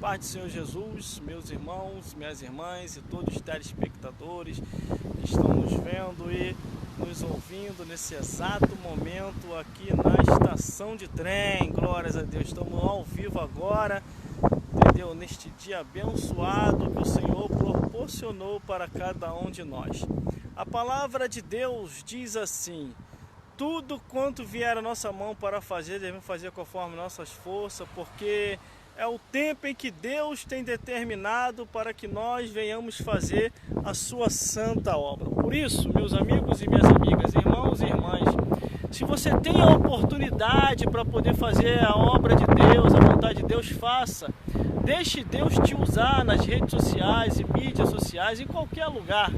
paz do Senhor Jesus, meus irmãos, minhas irmãs e todos os telespectadores que estão nos vendo e nos ouvindo nesse exato momento aqui na estação de trem. Glórias a Deus, estamos ao vivo agora, entendeu? Neste dia abençoado que o Senhor proporcionou para cada um de nós. A palavra de Deus diz assim: tudo quanto vier a nossa mão para fazer, devemos fazer conforme nossas forças, porque é o tempo em que Deus tem determinado para que nós venhamos fazer a sua santa obra. Por isso, meus amigos e minhas amigas, irmãos e irmãs, se você tem a oportunidade para poder fazer a obra de Deus, a vontade de Deus, faça. Deixe Deus te usar nas redes sociais e mídias sociais, em qualquer lugar,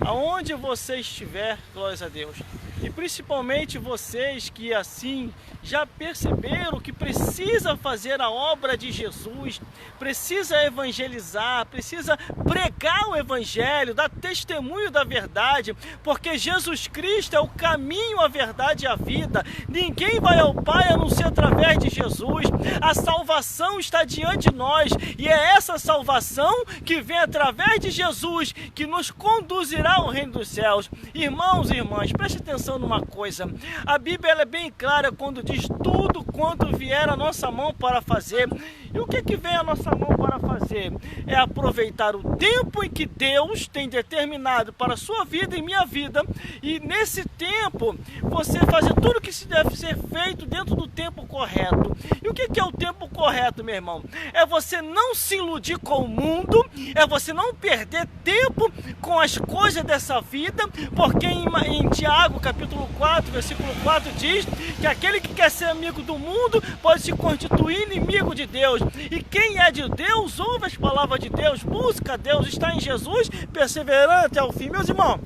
aonde você estiver, glórias a Deus. E principalmente vocês que assim já perceberam que precisa fazer a obra de Jesus, precisa evangelizar, precisa pregar o evangelho, dar testemunho da verdade, porque Jesus Cristo é o caminho, a verdade e a vida. Ninguém vai ao Pai a não ser através de Jesus. A salvação está diante de nós e é essa salvação que vem através de Jesus que nos conduzirá ao reino dos céus. Irmãos e irmãs, preste atenção numa coisa, a Bíblia ela é bem clara quando diz tudo quanto vier a nossa mão para fazer. E o que vem a nossa mão para fazer? É aproveitar o tempo em que Deus tem determinado para a sua vida e minha vida, e nesse tempo você fazer tudo que se deve ser feito dentro do tempo correto. E o que é o tempo correto, meu irmão? É você não se iludir com o mundo, é você não perder tempo com as coisas dessa vida, porque em Tiago capítulo 4, versículo 4 diz que aquele que quer ser amigo do mundo pode se constituir inimigo de Deus. E quem é de Deus, ouve as palavras de Deus, busca Deus, está em Jesus, perseverando até o fim. Meus irmãos,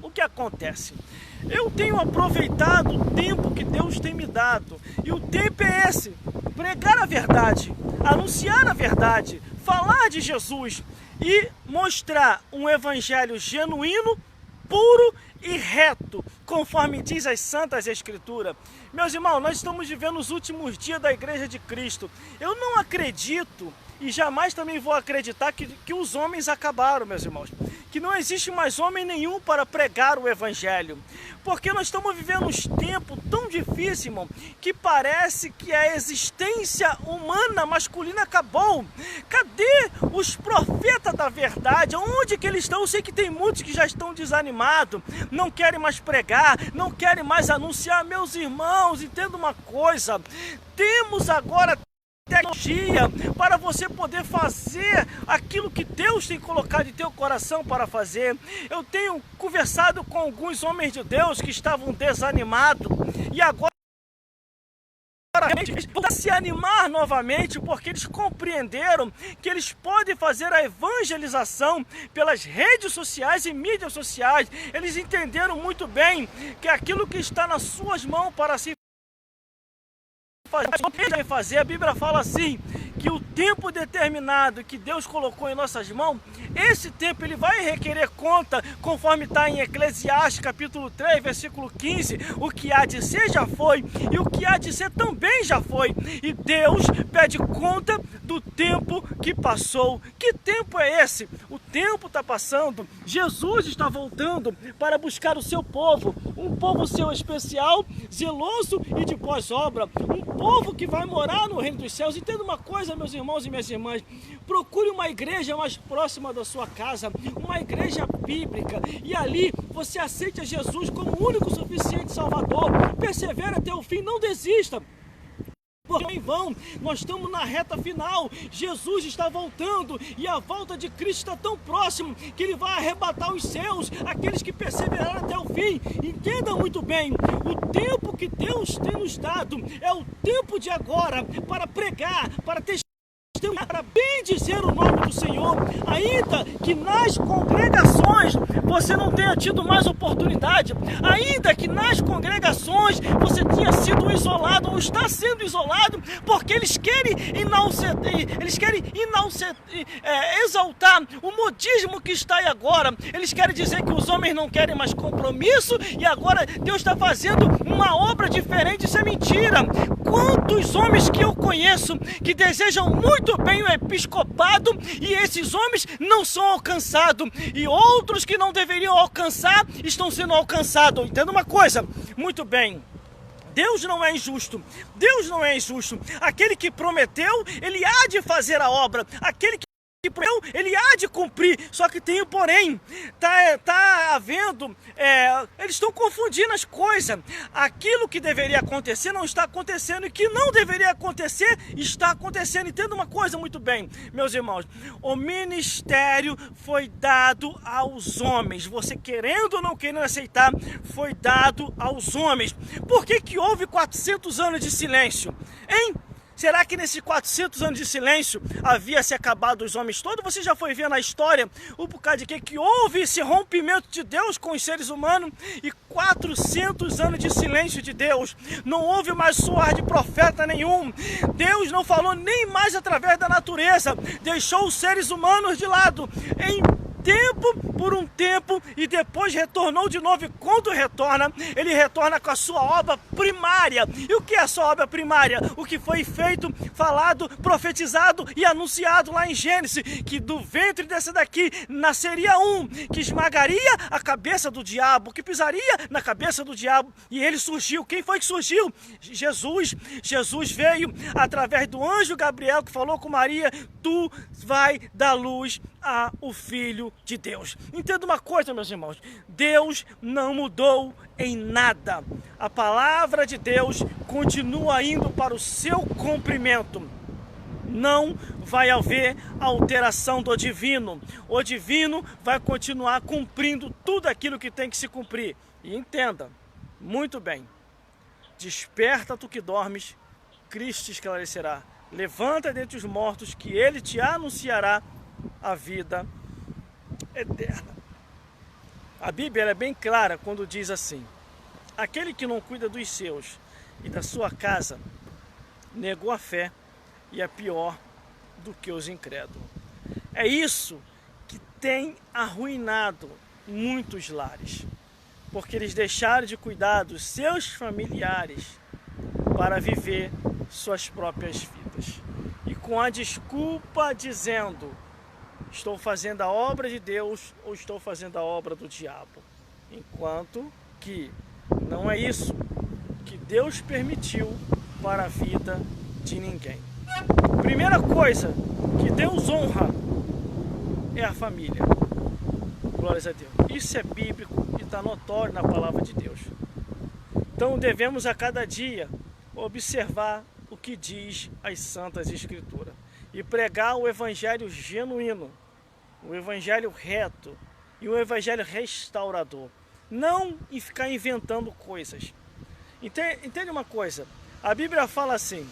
o que acontece? Eu tenho aproveitado o tempo que Deus tem me dado, e o tempo é esse: pregar a verdade, anunciar a verdade, falar de Jesus e mostrar um evangelho genuíno, puro e reto, conforme diz as Santas Escrituras. Meus irmãos, nós estamos vivendo os últimos dias da Igreja de Cristo. Eu não acredito e jamais também vou acreditar que os homens acabaram, meus irmãos, que não existe mais homem nenhum para pregar o Evangelho, porque nós estamos vivendo uns tempos tão difíceis, irmão, que parece que a existência humana masculina acabou. Cadê os profetas da verdade? Onde que eles estão? Eu sei que tem muitos que já estão desanimados, não querem mais pregar, não querem mais anunciar. Meus irmãos, entenda uma coisa, temos agora tecnologia para você poder fazer aquilo que Deus tem colocado em teu coração para fazer. Eu tenho conversado com alguns homens de Deus que estavam desanimados e agora vão se animar novamente, porque eles compreenderam que eles podem fazer a evangelização pelas redes sociais e mídias sociais. Eles entenderam muito bem que aquilo que está nas suas mãos para se fazer, a Bíblia fala assim, que o tempo determinado que Deus colocou em nossas mãos, esse tempo ele vai requerer conta, conforme está em Eclesiastes capítulo 3, versículo 15, o que há de ser já foi, e o que há de ser também já foi, e Deus pede conta do tempo que passou. Que tempo é esse? O tempo está passando, Jesus está voltando para buscar o seu povo, um povo seu especial, zeloso e de pós-obra, um povo que vai morar no reino dos céus. Entenda uma coisa, meus irmãos e minhas irmãs, procure uma igreja mais próxima da sua casa, uma igreja bíblica, e ali você aceite Jesus como o único suficiente Salvador. Persevere até o fim, não desista. Porque em vão, nós estamos na reta final, Jesus está voltando e a volta de Cristo está tão próximo que Ele vai arrebatar os seus, aqueles que perseveraram até o fim. Entenda muito bem, o tempo que Deus tem nos dado é o tempo de agora para pregar, para testemunhar, para bem dizer o nome do Senhor, ainda que nas congregações você não tenha tido mais oportunidade, ainda que nas congregações você tenha sido isolado ou está sendo isolado, porque eles querem exaltar o modismo que está aí agora. Eles querem dizer que os homens não querem mais compromisso e agora Deus está fazendo uma obra diferente. Isso é mentira. quantos homens que eu conheço que desejam muito bem o episcopado e esses homens não são alcançados, e outros que não deveriam alcançar estão sendo alcançados. Entenda uma coisa, muito bem, Deus não é injusto, Deus não é injusto. Aquele que prometeu, ele há de fazer a obra, aquele que prometeu, ele há de cumprir. Só que tem um porém, tá havendo, eles estão confundindo as coisas. Aquilo que deveria acontecer não está acontecendo, e que não deveria acontecer está acontecendo. Entenda uma coisa muito bem, meus irmãos, o ministério foi dado aos homens, você querendo ou não querendo aceitar, foi dado aos homens. Por que houve 400 anos de silêncio, hein? Será que nesses 400 anos de silêncio havia se acabado os homens todos? Você já foi ver na história o porquê de que houve esse rompimento de Deus com os seres humanos? E 400 anos de silêncio de Deus. Não houve mais soar de profeta nenhum. Deus não falou nem mais através da natureza. Deixou os seres humanos de lado por um tempo, e depois retornou de novo. E quando retorna, ele retorna com a sua obra primária. E o que é a sua obra primária? O que foi feito, falado, profetizado e anunciado lá em Gênesis, que do ventre dessa daqui nasceria um que esmagaria a cabeça do diabo, que pisaria na cabeça do diabo. E ele surgiu. Quem foi que surgiu? Jesus. Jesus veio através do anjo Gabriel, que falou com Maria: tu vai dar luz ao Filho de Deus. Entenda uma coisa, meus irmãos, Deus não mudou em nada. A palavra de Deus continua indo para o seu cumprimento. Não vai haver alteração do divino. O divino vai continuar cumprindo tudo aquilo que tem que se cumprir. E entenda muito bem: desperta tu que dormes, Cristo te esclarecerá. Levanta dentre os mortos, que ele te anunciará a vida eterna. A Bíblia é bem clara quando diz assim: aquele que não cuida dos seus e da sua casa negou a fé e é pior do que os incrédulos. É isso que tem arruinado muitos lares, porque eles deixaram de cuidar dos seus familiares para viver suas próprias vidas, e com a desculpa dizendo: estou fazendo a obra de Deus ou estou fazendo a obra do diabo, enquanto que não é isso que Deus permitiu para a vida de ninguém. Primeira coisa que Deus honra é a família. Glórias a Deus. Isso é bíblico e está notório na palavra de Deus. Então devemos a cada dia observar o que diz as Santas Escrituras e pregar o evangelho genuíno, o evangelho reto e o evangelho restaurador. Não em ficar inventando coisas. Entende uma coisa? A Bíblia fala assim: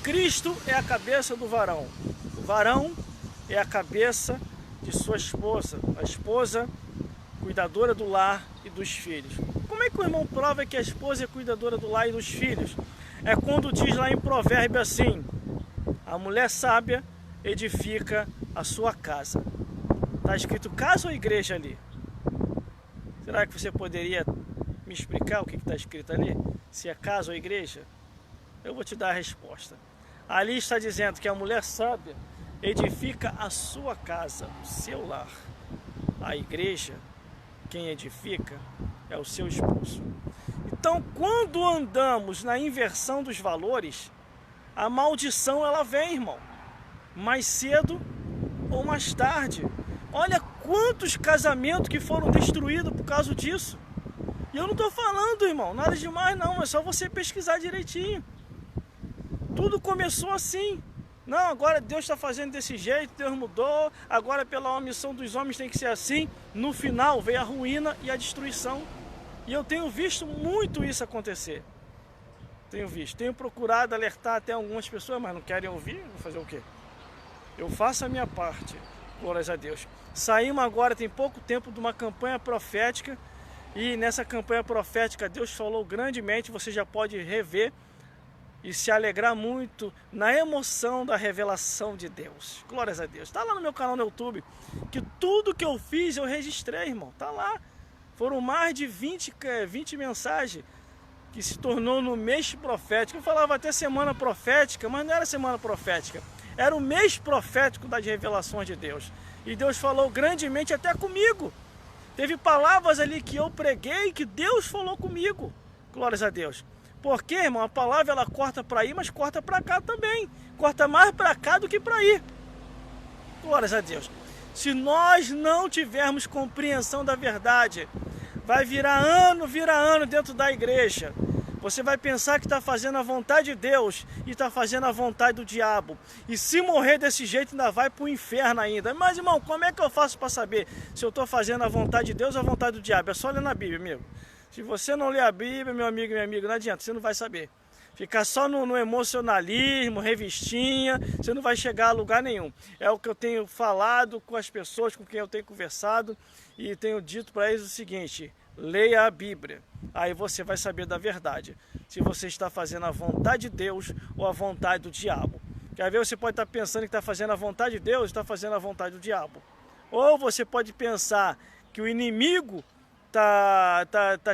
Cristo é a cabeça do varão. O varão é a cabeça de sua esposa. A esposa, cuidadora do lar e dos filhos. Como é que o irmão prova que a esposa é cuidadora do lar e dos filhos? É quando diz lá em Provérbio assim: a mulher sábia edifica a sua casa. Está escrito casa ou igreja ali? Será que você poderia me explicar o que está escrito ali? Se é casa ou igreja? Eu vou te dar a resposta. Ali está dizendo que a mulher sábia edifica a sua casa, o seu lar. A igreja, quem edifica, é o seu esposo. Então, quando andamos na inversão dos valores, a maldição ela vem, irmão, mais cedo ou mais tarde. Olha quantos casamentos que foram destruídos por causa disso. E eu não estou falando, irmão, nada demais não, é só você pesquisar direitinho. Tudo começou assim. Não, agora Deus está fazendo desse jeito, Deus mudou, agora pela omissão dos homens tem que ser assim. No final veio a ruína e a destruição. E eu tenho visto muito isso acontecer. Tenho procurado alertar até algumas pessoas, mas não querem ouvir, vou fazer o quê? Eu faço a minha parte, glórias a Deus. Saímos agora, tem pouco tempo, de uma campanha profética, e nessa campanha profética Deus falou grandemente, você já pode rever e se alegrar muito na emoção da revelação de Deus. Glórias a Deus. Está lá no meu canal no YouTube, que tudo que eu fiz eu registrei, irmão. Está lá. Foram mais de 20 mensagens que se tornou no mês profético. Eu falava até semana profética, mas não era semana profética. Era o mês profético das revelações de Deus. E Deus falou grandemente até comigo. Teve palavras ali que eu preguei, que Deus falou comigo. Glórias a Deus. Porque, irmão, a palavra ela corta para ir, mas corta para cá também. Corta mais para cá do que para ir. Glórias a Deus. Se nós não tivermos compreensão da verdade, vai virar ano dentro da igreja. Você vai pensar que está fazendo a vontade de Deus e está fazendo a vontade do diabo. E se morrer desse jeito, ainda vai para o inferno ainda. Mas, irmão, como é que eu faço para saber se eu estou fazendo a vontade de Deus ou a vontade do diabo? É só ler na Bíblia, amigo. Se você não ler a Bíblia, meu amigo e minha amiga, não adianta, você não vai saber. Ficar só no emocionalismo, revistinha, você não vai chegar a lugar nenhum. É o que eu tenho falado com as pessoas com quem eu tenho conversado e tenho dito para eles o seguinte: leia a Bíblia, aí você vai saber da verdade, se você está fazendo a vontade de Deus ou a vontade do diabo. Porque às vezes você pode estar pensando que está fazendo a vontade de Deus e está fazendo a vontade do diabo. Ou você pode pensar que o inimigo tá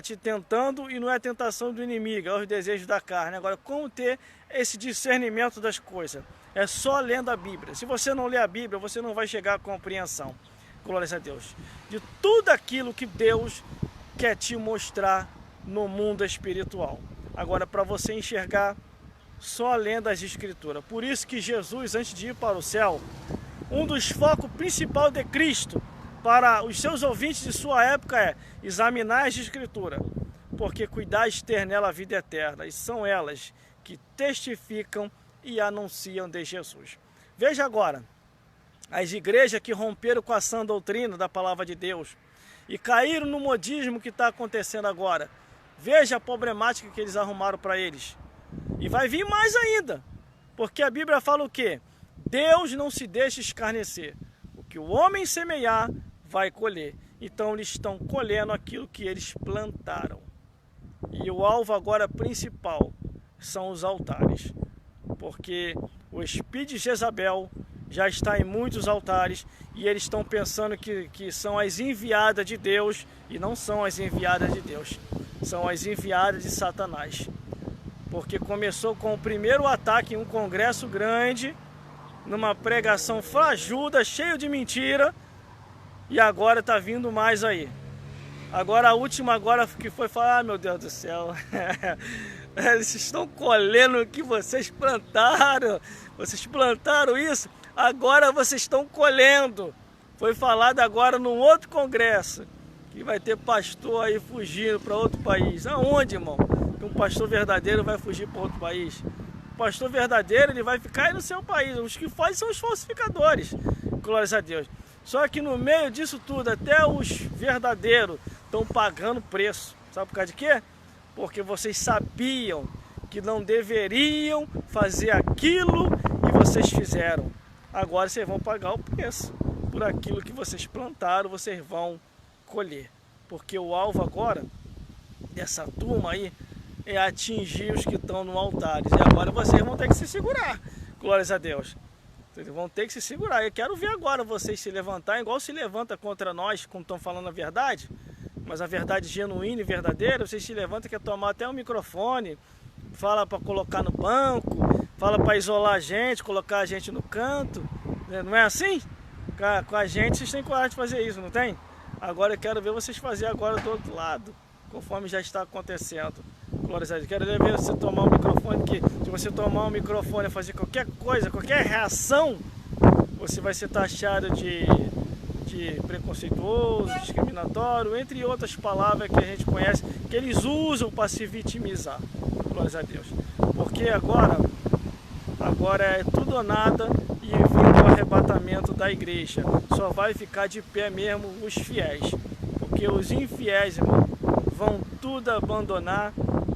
te tentando e não é a tentação do inimigo, é os desejos da carne. Agora, como ter esse discernimento das coisas? É só lendo a Bíblia. Se você não ler a Bíblia, você não vai chegar à compreensão, glórias a Deus, de tudo aquilo que Deus quer te mostrar no mundo espiritual. Agora, para você enxergar, só lendo as Escrituras. Por isso que Jesus, antes de ir para o céu, um dos focos principais de Cristo para os seus ouvintes de sua época é examinar as Escrituras, porque cuidais ter nela a vida eterna, e são elas que testificam e anunciam de Jesus. Veja agora, as igrejas que romperam com a sã doutrina da palavra de Deus e caíram no modismo que está acontecendo agora. Veja a problemática que eles arrumaram para eles. E vai vir mais ainda, porque a Bíblia fala o quê? Deus não se deixa escarnecer. O que o homem semear, vai colher. Então eles estão colhendo aquilo que eles plantaram. E o alvo agora principal são os altares. Porque o espírito de Jezabel já está em muitos altares e eles estão pensando que são as enviadas de Deus, e não são as enviadas de Deus. São as enviadas de Satanás. Porque começou com o primeiro ataque em um congresso grande, numa pregação fajuda, cheio de mentira, e agora está vindo mais aí. Agora a última agora que foi falar, meu Deus do céu, eles estão colhendo o que vocês plantaram. Vocês plantaram isso, agora vocês estão colhendo. Foi falado agora num outro congresso, que vai ter pastor aí fugindo para outro país. Aonde, irmão? Que um pastor verdadeiro vai fugir para outro país? O pastor verdadeiro, ele vai ficar aí no seu país. Os que fogem são os falsificadores. Glórias a Deus. Só que no meio disso tudo, até os verdadeiros estão pagando preço. Sabe por causa de quê? Porque vocês sabiam que não deveriam fazer aquilo e vocês fizeram. Agora vocês vão pagar o preço. Por aquilo que vocês plantaram, vocês vão colher. Porque o alvo agora dessa turma aí é atingir os que estão no altar. E agora vocês vão ter que se segurar. Glórias a Deus. Vocês vão ter que se segurar. Eu quero ver agora vocês se levantar, igual se levanta contra nós, como estão falando a verdade, mas a verdade genuína e verdadeira. Vocês se levantam, quer tomar até o microfone, fala para colocar no banco, fala para isolar a gente, colocar a gente no canto. Não é assim? Com a gente vocês têm coragem de fazer isso, não tem? Agora eu quero ver vocês fazer agora do outro lado, conforme já está acontecendo. Glórias a Deus. Quero ver você tomar um microfone, que se você tomar um microfone e fazer qualquer coisa, qualquer reação, você vai ser taxado de preconceituoso, discriminatório, entre outras palavras que a gente conhece, que eles usam para se vitimizar. Glórias a Deus. Porque agora é tudo ou nada, e vindo o arrebatamento da igreja. Só vai ficar de pé mesmo os fiéis. Porque os infiéis, irmão, vão tudo abandonar,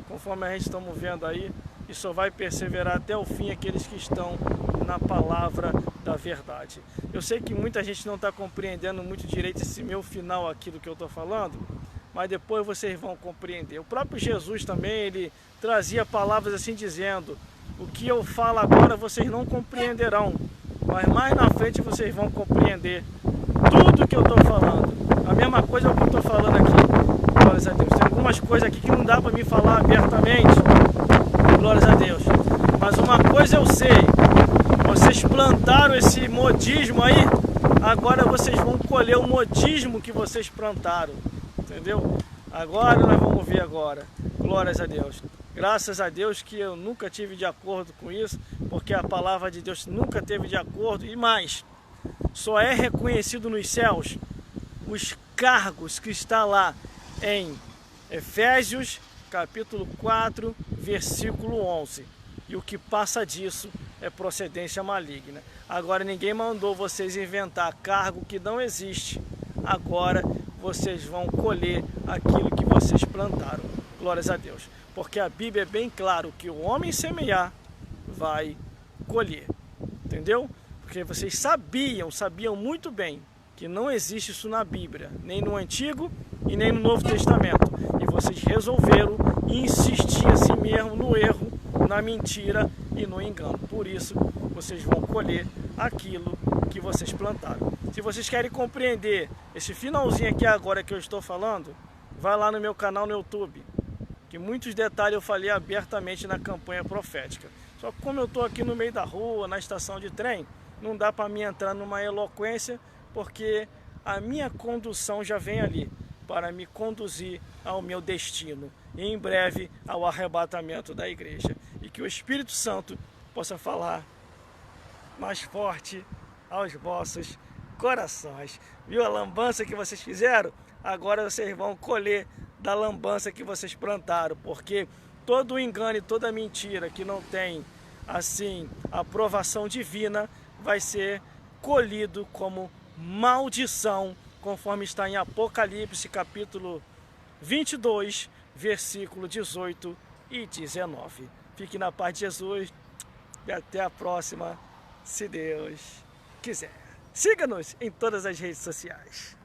conforme a gente estamos vendo aí, e só vai perseverar até o fim aqueles que estão na palavra da verdade. Eu sei que muita gente não está compreendendo muito direito esse meu final aqui do que eu estou falando, mas depois vocês vão compreender. O próprio Jesus também, ele trazia palavras assim dizendo: o que eu falo agora vocês não compreenderão, mas mais na frente vocês vão compreender tudo que eu estou falando. A mesma coisa é o que eu estou falando aqui. Glórias a Deus. Tem algumas coisas aqui que não dá para me falar abertamente. Glórias a Deus. Mas uma coisa eu sei. Vocês plantaram esse modismo aí. Agora vocês vão colher o modismo que vocês plantaram. Entendeu? Agora nós vamos ver agora. Glórias a Deus. Graças a Deus que eu nunca tive de acordo com isso. Porque a palavra de Deus nunca teve de acordo. E mais, só é reconhecido nos céus os cargos que está lá em Efésios capítulo 4, versículo 11. E o que passa disso é procedência maligna. Agora ninguém mandou vocês inventar cargo que não existe. Agora vocês vão colher aquilo que vocês plantaram. Glórias a Deus. Porque a Bíblia é bem claro que o homem semear vai colher. Entendeu? Porque vocês sabiam muito bem que não existe isso na Bíblia, nem no Antigo e nem no Novo Testamento. E vocês resolveram insistir assim mesmo no erro, na mentira e no engano. Por isso, vocês vão colher aquilo que vocês plantaram. Se vocês querem compreender esse finalzinho aqui agora que eu estou falando, vai lá no meu canal no YouTube, que muitos detalhes eu falei abertamente na campanha profética. Só que como eu estou aqui no meio da rua, na estação de trem, não dá para mim entrar numa eloquência, porque a minha condução já vem ali, para me conduzir ao meu destino, e em breve ao arrebatamento da igreja. E que o Espírito Santo possa falar mais forte aos vossos corações. Viu a lambança que vocês fizeram? Agora vocês vão colher da lambança que vocês plantaram, porque todo o engano e toda mentira que não tem, assim, aprovação divina, vai ser colhido como maldição, conforme está em Apocalipse capítulo 22, versículo 18 e 19. Fique na paz de Jesus e até a próxima, se Deus quiser. Siga-nos em todas as redes sociais.